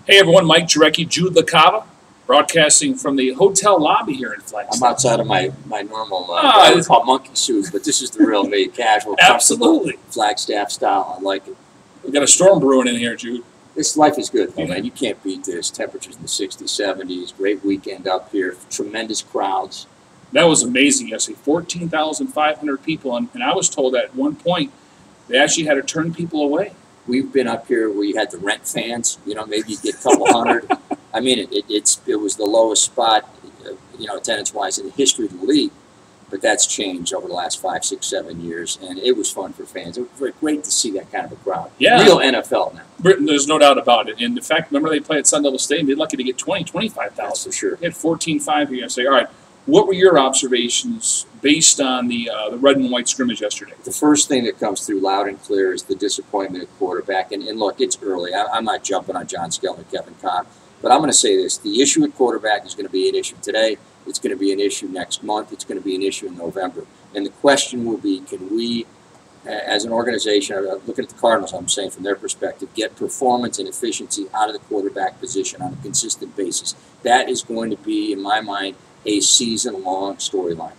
Hey everyone, Mike Jarecki, Jude LaCava, broadcasting from the hotel lobby here in Flagstaff. I'm outside of my normal, I would call monkey suit, but this is the real me, casual, absolutely Flagstaff style. I like it. We got a storm brewing in here, Jude. This life is good, though, man. You can't beat this. Temperatures in the 60s, 70s. Great weekend up here. Tremendous crowds. That was amazing yesterday. 14,500 people, and I was told that at one point they actually had to turn people away. We've been up here where you had to rent fans. You know, maybe you get a couple hundred. I mean, it was the lowest spot, attendance-wise in the history of the league. But that's changed over the last 5, 6, 7 years, and it was fun for fans. It was great to see that kind of a crowd. Yeah. Real NFL now. Britain, there's no doubt about it. And in fact, remember they play at Sun Devil Stadium? They're lucky to get 25,000. That's for sure. They had 14,500 here yesterday. All right, what were your observations based on the red and white scrimmage yesterday? The first thing that comes through loud and clear is the disappointment at quarterback. And look, it's early. I'm not jumping on John Skelton and Kevin Cobb. But I'm going to say this. The issue at quarterback is going to be an issue today. It's going to be an issue next month. It's going to be an issue in November. And the question will be, can we, as an organization, looking at the Cardinals, I'm saying from their perspective, get performance and efficiency out of the quarterback position on a consistent basis? That is going to be, in my mind, a season-long storyline.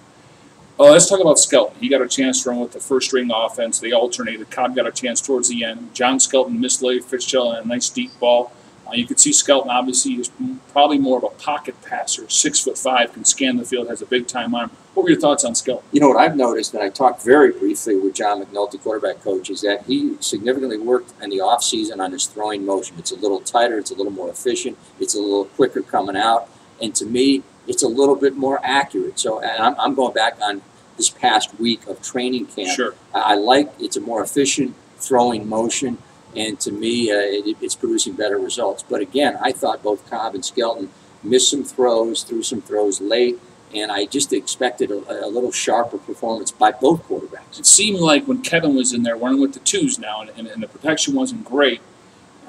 Oh, let's talk about Skelton. He got a chance to run with the first-string offense. They alternated. Cobb got a chance towards the end. John Skelton missed Larry Fitzgerald and a nice deep ball. You could see Skelton, obviously, is probably more of a pocket passer, 6'5", can scan the field, has a big-time arm. What were your thoughts on Skelton? You know what I've noticed, and I talked very briefly with John McNulty, quarterback coach, is that he significantly worked in the offseason on his throwing motion. It's a little tighter, it's a little more efficient, it's a little quicker coming out, and to me, it's a little bit more accurate. So and I'm going back on this past week of training camp. Sure. I like it's a more efficient throwing motion. And to me, it's producing better results. But again, I thought both Cobb and Skelton missed some throws, threw some throws late, and I just expected a little sharper performance by both quarterbacks. It seemed like when Kevin was in there, running with the twos now, and the protection wasn't great,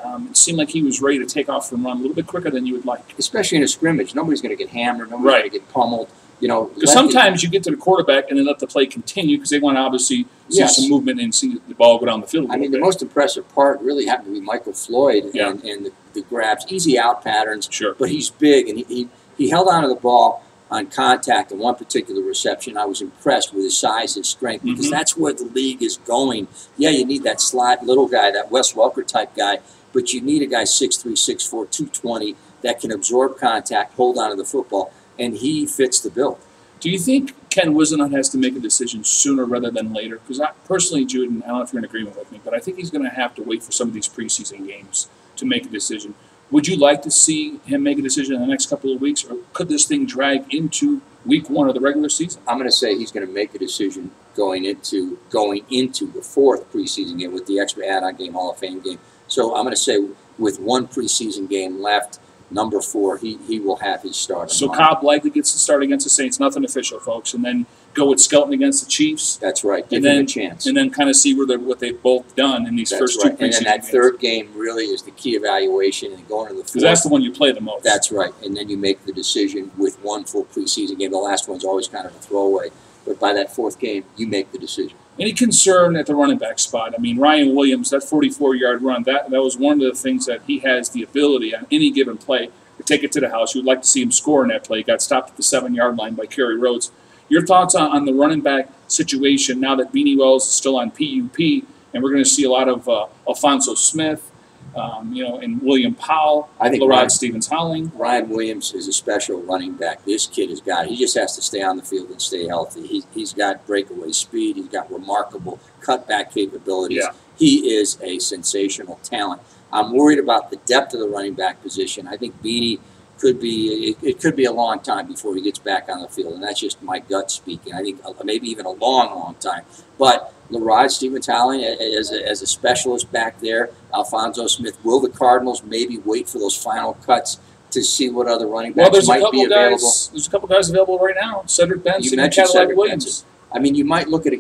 it seemed like he was ready to take off and run a little bit quicker than you would like. Especially in a scrimmage. Nobody's going to get hammered. Nobody's going to get pummeled. Because sometimes you get to the quarterback and then let the play continue because they want to obviously see some movement and see the ball go down the field. I mean, the most impressive part really happened to be Michael Floyd and the grabs, easy out patterns. Sure. But he's big, and he held on to the ball on contact in one particular reception. I was impressed with his size and strength because that's where the league is going. Yeah, you need that slot little guy, that Wes Welker type guy, but you need a guy 6'3", 6'4", 220 that can absorb contact, hold on to the football. And he fits the bill. Do you think Ken Whisenhunt has to make a decision sooner rather than later? Because I personally, Jude, and I don't know if you're in agreement with me, but I think he's going to have to wait for some of these preseason games to make a decision. Would you like to see him make a decision in the next couple of weeks, or could this thing drag into week 1 of the regular season? I'm going to say he's going to make a decision going into the 4th preseason game with the extra add-on game, Hall of Fame game. So I'm going to say with one preseason game left, number 4, he will have his start. So Cobb likely gets to start against the Saints. Nothing official, folks. And then go with Skelton against the Chiefs. That's right. Give him a chance. And then kind of see what they've both done in these first 2 preseason games. And then that 3rd game really is the key evaluation and going to the 4th. Because that's the one you play the most. That's right. And then you make the decision with one full preseason game. The last one's always kind of a throwaway. But by that 4th game, you make the decision. Any concern at the running back spot? I mean, Ryan Williams, that 44-yard run, that was one of the things that he has the ability on any given play to take it to the house. You would like to see him score in that play. He got stopped at the 7-yard line by Kerry Rhodes. Your thoughts on the running back situation now that Beanie Wells is still on PUP, and we're going to see a lot of Alfonso Smith, and William Powell, I think LaRod Stevens-Howling. Ryan Williams is a special running back. This kid has got it. He just has to stay on the field and stay healthy. He's got breakaway speed. He's got remarkable cutback capabilities. Yeah. He is a sensational talent. I'm worried about the depth of the running back position. I think Beanie could be a long time before he gets back on the field, and that's just my gut speaking. I think maybe even a long time. But LaRod Stevens-Howling as a specialist back there, Alfonso Smith. Will the Cardinals maybe wait for those final cuts to see what other running backs might be available? There's a couple guys available right now. Cedric Benson and Cadillac Cadillac Williams. I mean, you might look at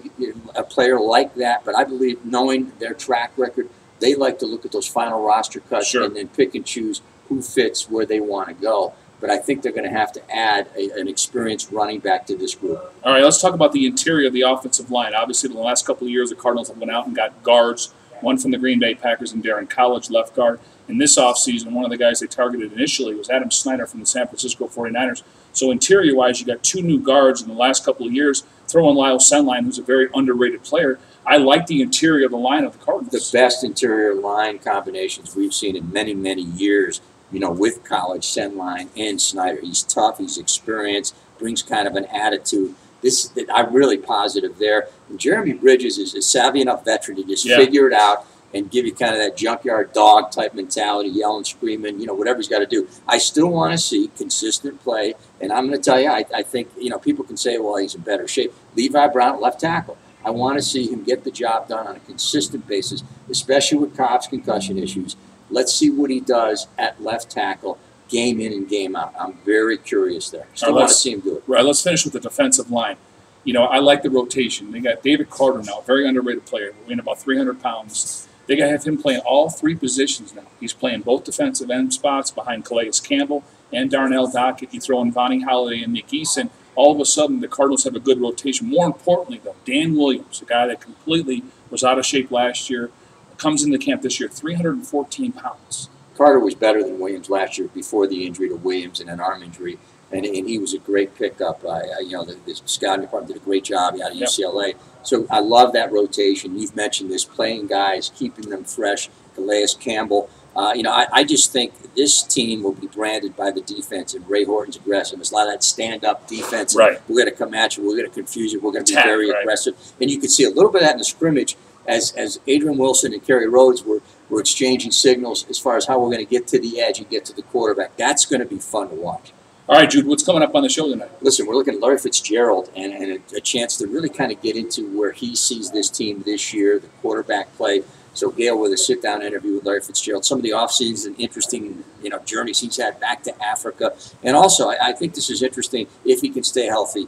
a player like that, but I believe knowing their track record, they like to look at those final roster cuts and then pick and choose who fits where they want to go. But I think they're going to have to add an experienced running back to this group. All right, let's talk about the interior of the offensive line. Obviously, in the last couple of years, the Cardinals have went out and got guards one from the Green Bay Packers and Darren College, left guard. And this offseason, one of the guys they targeted initially was Adam Snyder from the San Francisco 49ers. So interior-wise, you got 2 new guards in the last couple of years. Throw in Lyle Senline, who's a very underrated player. I like the interior of the line of the Cardinals. The best interior line combinations we've seen in many, many years, you know, with College, Senline, and Snyder. He's tough, he's experienced, brings kind of an attitude. I'm really positive there. And Jeremy Bridges is a savvy enough veteran to just figure it out and give you kind of that junkyard dog type mentality, yelling, screaming, you know, whatever he's got to do. I still want to see consistent play, and I'm going to tell you, I think, you know, people can say, well, he's in better shape. Levi Brown, left tackle. I want to see him get the job done on a consistent basis, especially with Cobb's concussion issues. Let's see what he does at left tackle, game in and game out. I'm very curious there. Still want to see him do it. Right, let's finish with the defensive line. You know, I like the rotation. They got David Carter now, a very underrated player, weighing about 300 pounds. They got to have him playing all 3 positions now. He's playing both defensive end spots behind Calais Campbell and Darnell Dockett. You throw in Vonnie Holliday and Nick Eason. All of a sudden, the Cardinals have a good rotation. More importantly, though, Dan Williams, a guy that completely was out of shape last year, comes into camp this year, 314 pounds. Carter was better than Williams last year before the injury to Williams and an arm injury, and he was a great pickup. You know, the scouting department did a great job out of UCLA. So I love that rotation. You've mentioned this, playing guys, keeping them fresh. Calais Campbell. You know, I just think this team will be branded by the defense, and Ray Horton's aggressive. It's a lot of that stand-up defense. Right. We're going to come at you. We're going to confuse you. We're going to be very aggressive. And you can see a little bit of that in the scrimmage as Adrian Wilson and Kerry Rhodes were exchanging signals as far as how we're going to get to the edge and get to the quarterback. That's going to be fun to watch. All right, Jude, what's coming up on the show tonight? Listen, we're looking at Larry Fitzgerald and a chance to really kind of get into where he sees this team this year, the quarterback play. So Gail with a sit-down interview with Larry Fitzgerald, some of the off-season interesting, you know, journeys he's had back to Africa. And also, I think this is interesting if he can stay healthy.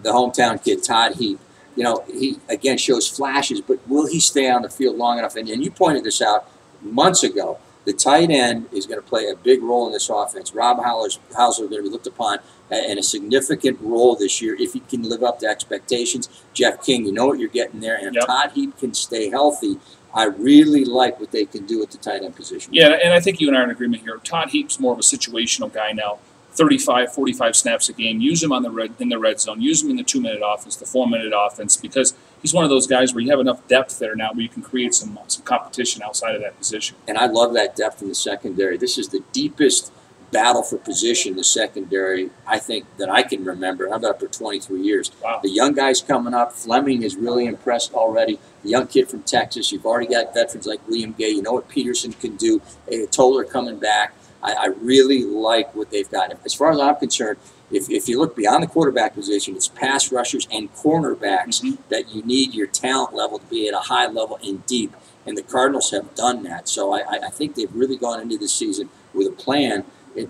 The hometown kid, Todd Heap, you know, he, again, shows flashes, but will he stay on the field long enough? And you pointed this out months ago. The tight end is going to play a big role in this offense. Rob Hauser is going to be looked upon in a significant role this year if he can live up to expectations. Jeff King, you know what you're getting there. And if Todd Heap can stay healthy, I really like what they can do at the tight end position. Yeah, and I think you and I are in agreement here. Todd Heap's more of a situational guy now. 35, 45 snaps a game. Use him in the red zone. Use him in the 2-minute offense, the 4-minute offense, because he's one of those guys where you have enough depth there now where you can create some competition outside of that position. And I love that depth in the secondary. This is the deepest battle for position in the secondary, I think, that I can remember. I've been up for 23 years. Wow. The young guys coming up. Fleming is really impressed already. The young kid from Texas. You've already got veterans like William Gay. You know what Peterson can do. Toller coming back. I really like what they've got. As far as I'm concerned, if you look beyond the quarterback position, it's pass rushers and cornerbacks that you need your talent level to be at a high level and deep. And the Cardinals have done that. So I think they've really gone into this season with a plan.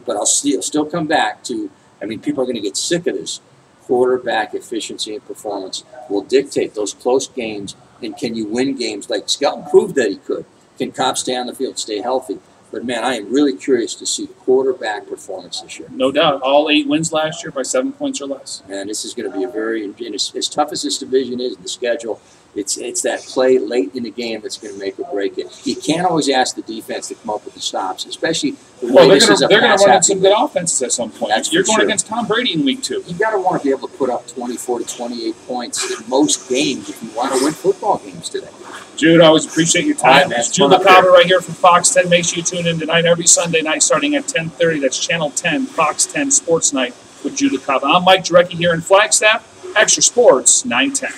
But I'll still come back to, I mean, people are going to get sick of this. Quarterback efficiency and performance will dictate those close games. And can you win games like Skelton proved that he could? Can Cobb stay on the field, stay healthy? But, man, I am really curious to see quarterback performance this year. No doubt. All 8 wins last year by 7 points or less. And this is going to be a very, and as tough as this division is, the schedule, it's that play late in the game that's going to make or break it. You can't always ask the defense to come up with the stops, especially the way this is a pass. They're going to run into some good offenses at some point. That's You're going against Tom Brady in week 2. You got to want to be able to put up 24 to 28 points in most games if you want to win football games today. Jude, I always appreciate your time. It's Jude LaCava right here from Fox 10. Make sure you tune in tonight, every Sunday night, starting at 10:30. That's Channel 10, Fox 10 Sports Night with Jude LaCava. I'm Mike Jarecki here in Flagstaff. Extra Sports 910.